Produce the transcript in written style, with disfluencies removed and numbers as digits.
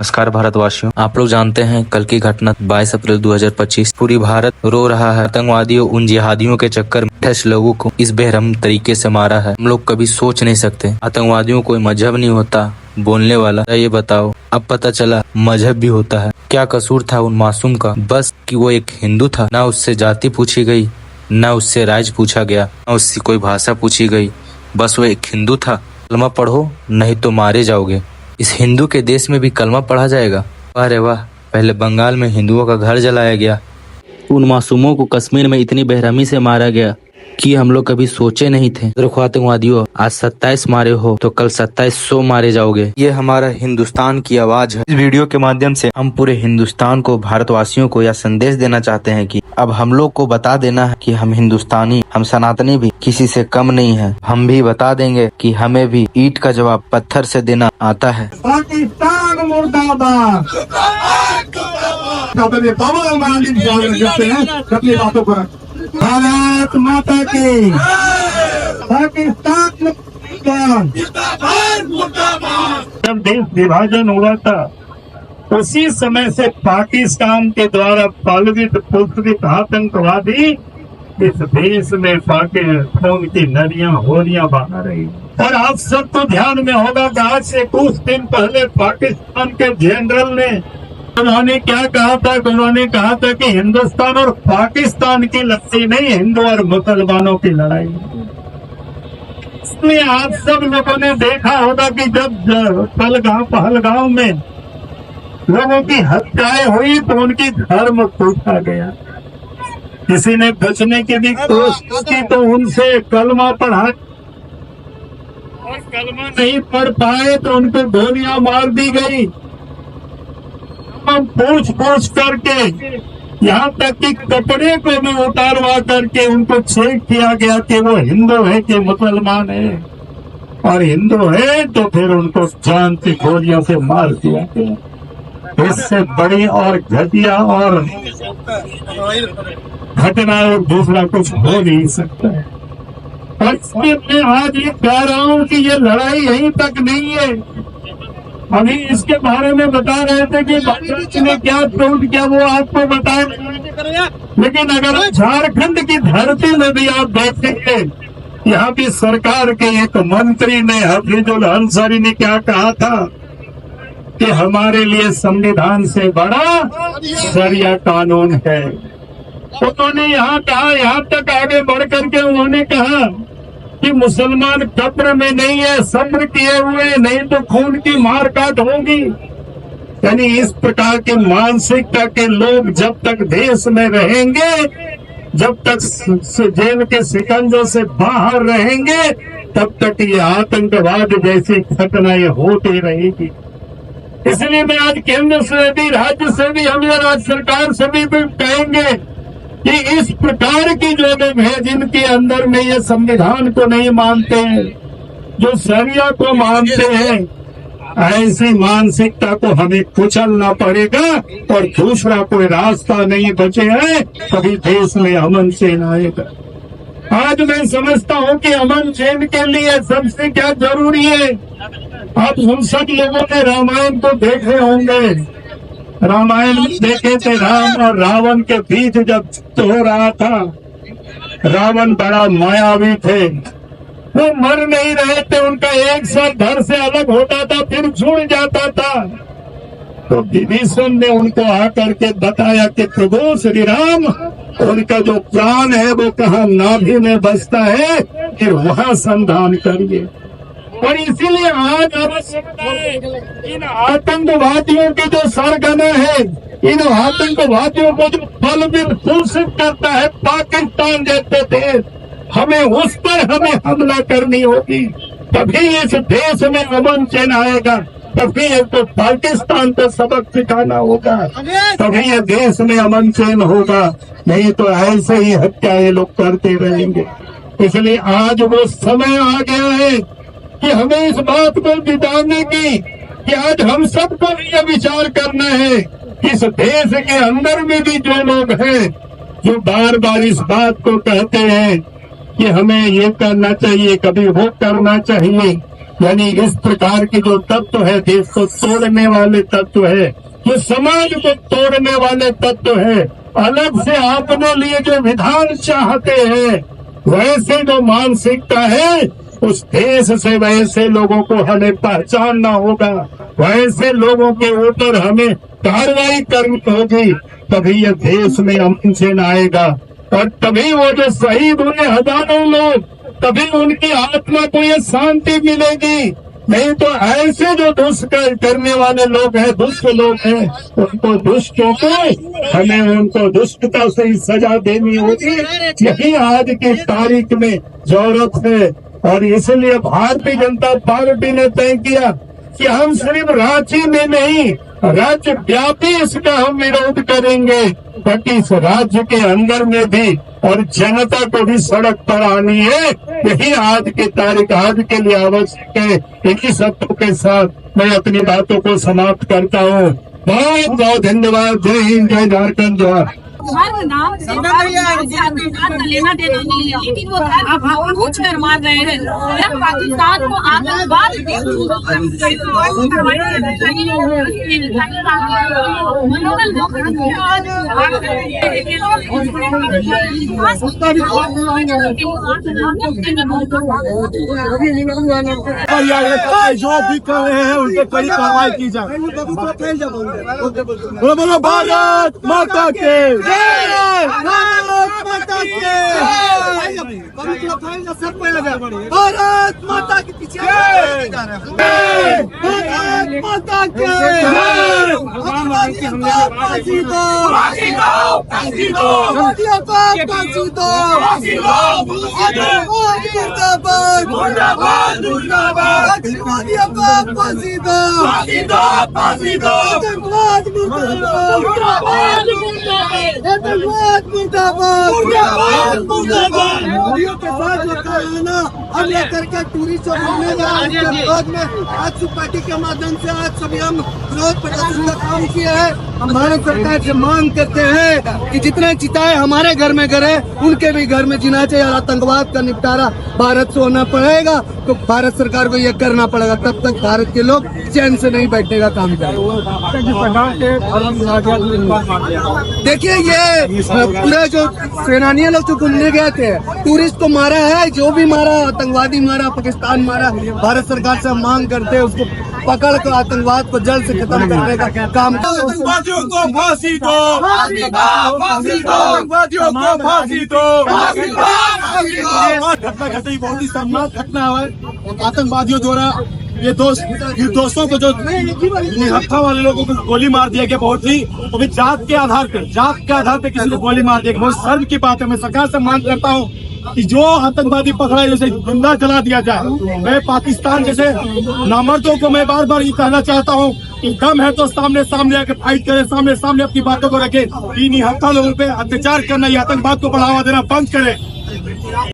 नमस्कार भारतवासियों, आप लोग जानते हैं कल की घटना 22 अप्रैल 2025। पूरी भारत रो रहा है। आतंकवादियों उन जिहादियों के चक्कर में 28 लोगों को इस बेरहम तरीके से मारा है। हम लोग कभी सोच नहीं सकते आतंकवादियों कोई मजहब नहीं होता बोलने वाला। ये बताओ, अब पता चला मजहब भी होता है। क्या कसूर था उन मासूम का? बस कि वो एक हिंदू था। ना उससे जाति पूछी गई, ना उससे राज्य पूछा गया, ना उससे कोई भाषा पूछी गई। बस वो एक हिंदू था। कलमा पढ़ो नहीं तो मारे जाओगे। इस हिंदू के देश में भी कलमा पढ़ा जाएगा? अरे वाह। पहले बंगाल में हिंदुओं का घर जलाया गया, उन मासूमों को कश्मीर में इतनी बेरहमी से मारा गया कि हम लोग कभी सोचे नहीं थे। देखो आतंकवादियों, आज 27 मारे हो तो कल 2700 मारे जाओगे। ये हमारा हिंदुस्तान की आवाज है। इस वीडियो के माध्यम से हम पूरे हिंदुस्तान को, भारतवासियों को यह संदेश देना चाहते हैं कि अब हम लोग को बता देना है कि हम हिंदुस्तानी, हम सनातनी भी किसी से कम नहीं है। हम भी बता देंगे कि हमें भी ईंट का जवाब पत्थर से देना आता है। पाकिस्तान मुर्दाबाद। अपनी बातों पर भारत माता की, पाकिस्तान जब देश विभाजन हुआ था उसी समय से पाकिस्तान के द्वारा पालित पुष्पित आतंकवादी इस देश में पाके खून की नदियां होलियां बहा रही। और आप सबको ध्यान में होगा कि आज से कुछ दिन पहले पाकिस्तान के जनरल ने उन्होंने क्या कहा था? उन्होंने कहा था कि हिंदुस्तान और पाकिस्तान की लड़ाई नहीं, हिंदू और मुसलमानों की लड़ाई। इसलिए आप सब लोगों ने देखा होगा कि जब पहलगांव में लोगों की हत्याएं हुई तो उनकी धर्म पूछा गया। किसी ने बचने की भी कोशिश की तो उनसे कलमा पढ़ा, और कलमा नहीं पढ़ पाए तो उनको गोलियां मार दी गई। पूछ करके यहाँ तक कि कपड़े को भी उतारवा करके उनको चेक किया गया कि वो हिंदू है कि मुसलमान है, और हिंदू है तो फिर उनको जान की गोलियों से मार दिया गया। इससे बड़ी और घटिया और घटना और दूसरा कुछ हो नहीं सकता है। और इसलिए मैं आज ये कह रहा हूँ कि ये लड़ाई यहीं तक नहीं है। अभी इसके बारे में बता रहे थे कि बांग्लादेश ने क्या टूट किया, वो आपको बताए। लेकिन अगर झारखंड की धरती में भी आप देखेंगे, यहाँ की सरकार के एक मंत्री ने, हफीजुल अंसारी ने क्या कहा था कि हमारे लिए संविधान से बड़ा शरिया कानून है। उन्होंने यहाँ कहा, यहाँ तक आगे बढ़ करके उन्होंने कहा कि मुसलमान कब्र में नहीं है, सब्र किए हुए, नहीं तो खून की मार काट होगी। यानी इस प्रकार की मानसिकता के लोग जब तक देश में रहेंगे, जब तक जेल के शिकंजों से बाहर रहेंगे, तब तक ये आतंकवाद जैसी घटनाएं होती रहेगी। इसलिए मैं आज केंद्र से भी, राज्य से भी, हम राज्य सरकार से भी कहेंगे कि इस प्रकार की जो लोग हैं जिनके अंदर में ये संविधान को नहीं मानते हैं, जो शरिया को मानते हैं, ऐसी मानसिकता को हमें कुचलना पड़ेगा। और दूसरा कोई रास्ता नहीं बचे है, कभी देश में अमन चैन आएगा। आज मैं समझता हूँ कि अमन चैन के लिए सबसे क्या जरूरी है। आप हम सब लोगों ने रामायण को देखे होंगे। रामायण देखे थे, राम और रावण के बीच जब हो रहा था, रावण बड़ा मायावी थे, वो मर नहीं रहे थे। उनका एक साथ घर से अलग होता था, फिर जुड़ जाता था। तो विभीषण ने उनको आकर के बताया कि प्रभु श्री राम, उनका जो प्राण है वो कहाँ नाभि में बसता है, फिर वहाँ संधान करिए। और इसीलिए आज आवश्यकता है इन आतंकवादियों के जो सरगना है, इन आतंकवादियों को जो बलवीर घोषित करता है पाकिस्तान जैसे देश, हमें उस पर हमला करनी होगी। तभी इस देश में अमन चैन आएगा, तभी तो पाकिस्तान को सबक सिखाना होगा, तभी ये देश में अमन चैन होगा। नहीं तो ऐसे ही हत्याएं लोग करते रहेंगे। इसलिए आज वो समय आ गया है कि हमें इस बात को बिताने की, कि आज हम सबको ये विचार करना है, इस देश के अंदर में भी जो लोग हैं जो बार बार इस बात को कहते हैं कि हमें ये करना चाहिए, कभी वो करना चाहिए, यानी इस प्रकार के जो तत्व है, देश को तोड़ने वाले तत्व है, जो समाज को तोड़ने वाले तत्व है, अलग से अपने लिए जो विधान चाहते हैं, वैसे जो मानसिकता है, उस देश से वैसे लोगों को हमें पहचानना होगा, वैसे लोगों के ऊपर हमें कार्रवाई करनी होगी, तभी यह देश में अमन चैन आएगा और तभी वो जो शहीद हुए हजारों लोग, तभी उनकी आत्मा को ये शांति मिलेगी। नहीं तो ऐसे जो दुष्ट करने वाले लोग हैं, दुष्ट लोग हैं, उनको दुष्टों को हमें उनको दुष्टता से ही सजा देनी होगी। यही आज की तारीख में जरूरत है और इसलिए भारतीय जनता पार्टी ने तय किया कि हम सिर्फ रांची में नहीं, राज्य व्यापी इसका हम विरोध करेंगे, ताकि इस राज्य के अंदर में भी और जनता को भी सड़क पर आनी है। यही आज की तारीख आज के लिए आवश्यक है। इन्हीं शब्दों के साथ मैं अपनी बातों को समाप्त करता हूँ। बहुत बहुत धन्यवाद। जय हिंद, जय झारखंड, जय। हर नाम से पाकिस्तान का लेना देना नहीं है, लेकिन वो पूछ कर मार रहे हैं। जब पाकिस्तान को आतंकवाद जो भी कर रहे हैं उनके कड़ी कार्रवाई की जाए। बोलो भारत माता के भारत माता के भारत माता के पीछे भारत माता के फांसी दो, फांसी दो, फांसी दो, फांसी दो, फांसी दो, मुर्दाबाद, मुर्दाबाद, मुर्दाबाद, फांसी दो, फांसी दो, फांसी दो, आतंकवाद मुर्दाबाद, आतंकवाद मुर्दाबाद, मुर्दाबाद, मुर्दाबाद। मोदियों के साथ जो कहना हमला करके टूरिस्ट और घूमने उसके विरोध में आज पार्टी के माध्यम से आज सभी हम विरोध प्रदर्शन का काम किया है। हम भारत सरकार से मांग करते हैं कि जितने चिताएं हमारे घर में गिरे उनके भी घर में जीना चाहिए और आतंकवाद का निपटारा भारत से होना पड़ेगा। तो भारत सरकार को ये करना पड़ेगा, तब तक भारत के लोग चैन से नहीं बैठने का काम करेंगे। देखिए ये पूरे जो सेनानी लोग जो घूमने गए थे, टूरिस्ट को मारा है, जो भी मारा, आतंकवादी मारा, पाकिस्तान मारा, भारत सरकार से मांग करते हैं उसको पकड़ कर आतंकवाद को जल्द से खत्म करने का काम। आतंकवादियों को फांसी दो, फांसी दो, फांसी दो, आतंकवादियों को फांसी दो, फांसी दो, फांसी दो। घटना घटी बहुत ही शर्मनाक घटना है। आतंकवादियों द्वारा ये दोस्तों को जो निहत्था वाले लोगों को गोली मार दिया गया, बहुत ही वो भी जात के आधार पे किसी को गोली मार दिया गया। बहुत शर्म की बात है। मैं सरकार से मांग करता हूँ कि जो आतंकवादी पकड़ा है उसे जिंदा जला दिया जाए। मैं पाकिस्तान जैसे नामर्दों को मैं बार बार ये कहना चाहता हूँ कि दम है तो सामने आके फाइट करे, सामने अपनी बातों को रखे। इन निहत्था लोगों पे अत्याचार करना, ये आतंकवाद को बढ़ावा देना बंद करे।